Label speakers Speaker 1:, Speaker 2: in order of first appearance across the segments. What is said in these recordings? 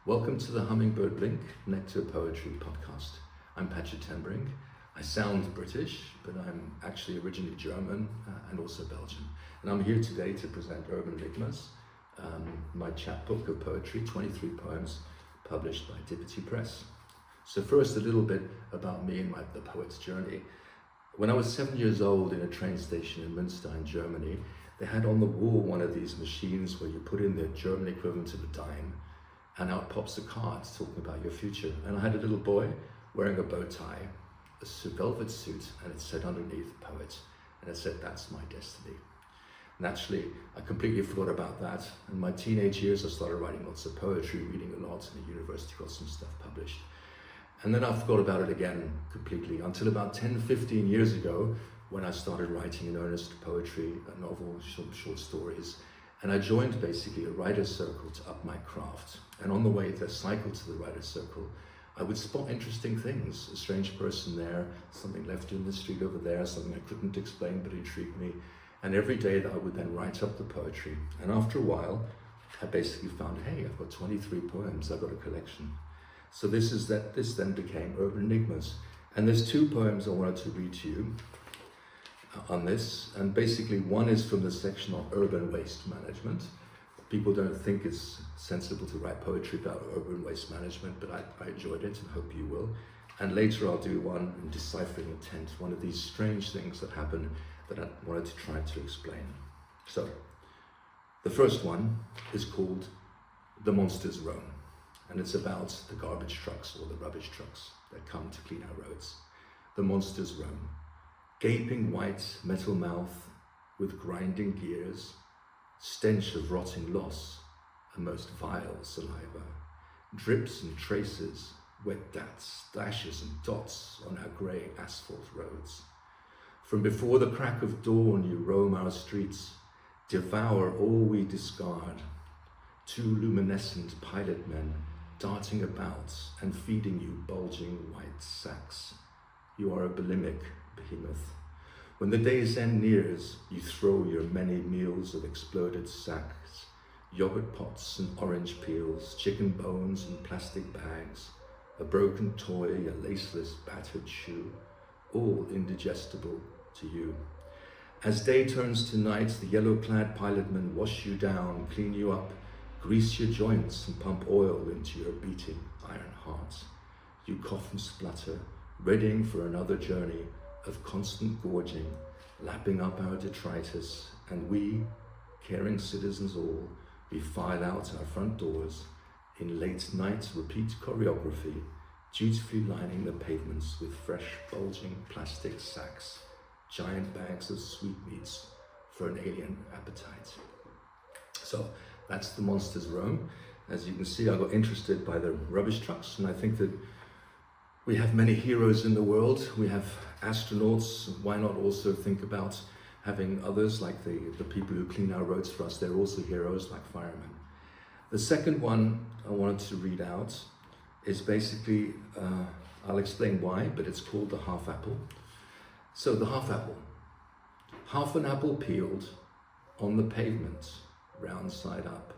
Speaker 1: Welcome to the Hummingbird Brink Nectar Poetry podcast. I'm Patrick Brink. I sound British, but I'm actually originally German and also Belgian. And I'm here today to present Urban Enigmas, my chapbook of poetry, 23 poems published by Dipity Press. So first, a little bit about me and the poet's journey. When I was 7 years old in a train station in Münster in Germany, they had on the wall one of these machines where you put in the German equivalent of a dime, and out pops a card talking about your future. And I had a little boy wearing a bow tie, a velvet suit, and it said underneath poet, and it said, "That's my destiny." Naturally, I completely forgot about that. In my teenage years, I started writing lots of poetry, reading a lot, and at university got some stuff published. And then I forgot about it again completely until about 10, 15 years ago, when I started writing in earnest poetry, a novel, some short stories. And I joined basically a writer's circle to up my craft. And on the way, the cycle to the writer's circle, I would spot interesting things. A strange person there, something left in the street over there, something I couldn't explain but intrigued me. And every day that I would then write up the poetry. And after a while, I basically found, hey, I've got 23 poems, I've got a collection. So this then became Urban Enigmas. And there's two poems I wanted to read to you on this. And basically one is from the section on urban waste management. People don't think it's sensible to write poetry about urban waste management, but I enjoyed it and hope you will. And later I'll do one in deciphering intent, one of these strange things that happen that I wanted to try to explain. So the first one is called The Monsters Roam. And it's about the garbage trucks or the rubbish trucks that come to clean our roads. The monsters roam, gaping white metal mouth with grinding gears, stench of rotting loss, a most vile saliva, drips and traces, wet dats, dashes and dots on our grey asphalt roads. From before the crack of dawn you roam our streets, devour all we discard. Two luminescent pilot men darting about and feeding you bulging white sacks. You are a bulimic behemoth. When the day's end nears, you throw your many meals of exploded sacks, yogurt pots and orange peels, chicken bones and plastic bags, a broken toy, a laceless battered shoe, all indigestible to you. As day turns to night, the yellow-clad pilotmen wash you down, clean you up, grease your joints and pump oil into your beating iron heart. You cough and splutter, readying for another journey of constant gorging, lapping up our detritus, and we, caring citizens all, we file out our front doors in late night repeat choreography, dutifully lining the pavements with fresh bulging plastic sacks, giant bags of sweetmeats for an alien appetite. So that's The Monsters Roam. As you can see, I got interested by the rubbish trucks, and I think that we have many heroes in the world. We have astronauts. Why not also think about having others like the people who clean our roads for us? They're also heroes like firemen. The second one I wanted to read out is basically, I'll explain why, but it's called The Half Apple. So the half apple. Half an apple peeled on the pavement, round side up.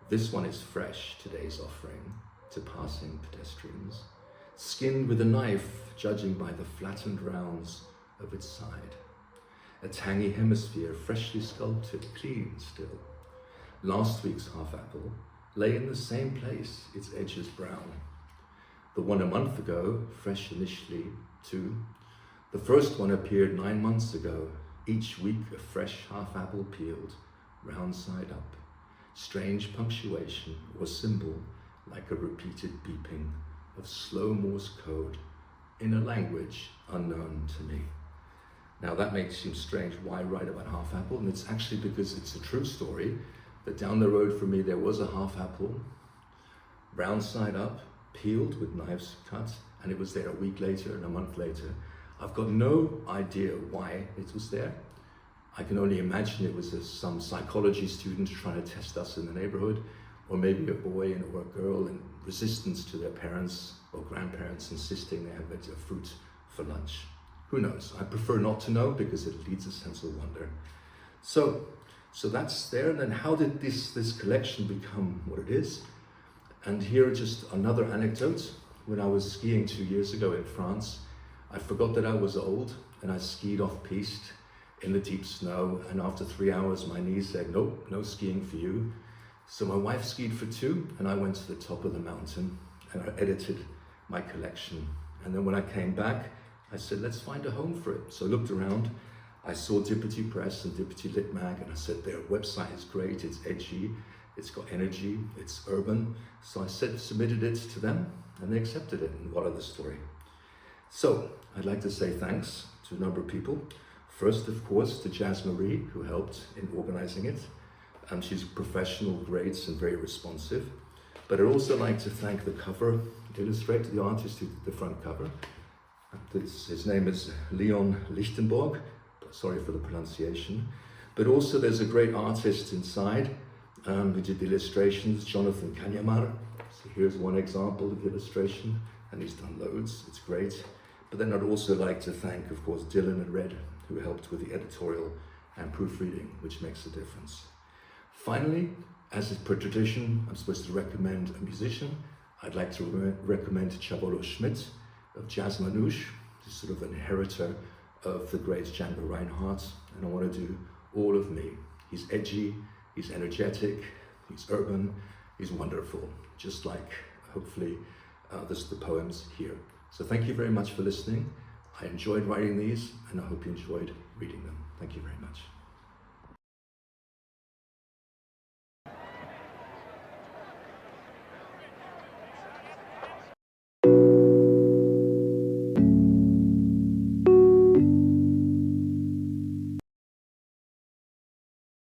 Speaker 1: This one is fresh, today's offering to passing pedestrians, skinned with a knife, judging by the flattened rounds of its side. A tangy hemisphere, freshly sculpted, clean still. Last week's half apple lay in the same place, its edges brown. The one a month ago, fresh initially too. The first one appeared 9 months ago, each week a fresh half apple peeled, round side up. Strange punctuation or symbol like a repeated beeping of slow Morse code in a language unknown to me. Now that may seem strange, why write about half apple? And it's actually because it's a true story that down the road from me there was a half apple, round side up, peeled with knives cut, and it was there a week later and a month later. I've got no idea why it was there. I can only imagine it was some psychology student trying to test us in the neighborhood, or maybe a boy or a girl in resistance to their parents or grandparents insisting they have a fruit for lunch. Who knows? I prefer not to know because it leads a sense of wonder. So that's there. And then how did this collection become what it is? And here are just another anecdote. When I was skiing 2 years ago in France, I forgot that I was old and I skied off-piste in the deep snow, and after 3 hours my knees said, nope, no skiing for you. So my wife skied for 2 and I went to the top of the mountain and I edited my collection. And then when I came back, I said, let's find a home for it. So I looked around, I saw Dipity Press and Dipity Lit Mag, and I said, their website is great, it's edgy, it's got energy, it's urban. So I submitted it to them and they accepted it, and what of the story. So I'd like to say thanks to a number of people. First, of course, to Jazz Marie, who helped in organizing it. She's professional, great, and very responsive. But I'd also like to thank the cover illustrator, the artist who did the front cover. His name is Leon Lichtenborg, sorry for the pronunciation. But also there's a great artist inside who did the illustrations, Jonathan Kanyamar. So here's one example of the illustration, and he's done loads, it's great. But then I'd also like to thank, of course, Dylan and Red, who helped with the editorial and proofreading, which makes a difference. Finally, as is per tradition, I'm supposed to recommend a musician. I'd like to recommend Chabolo Schmidt of Jazz Manouche, who's sort of an inheritor of the great Django Reinhardt, and I want to do all of me. He's edgy, he's energetic, he's urban, he's wonderful, just like, hopefully, the poems here. So thank you very much for listening. I enjoyed writing these, and I hope you enjoyed reading them. Thank you very much.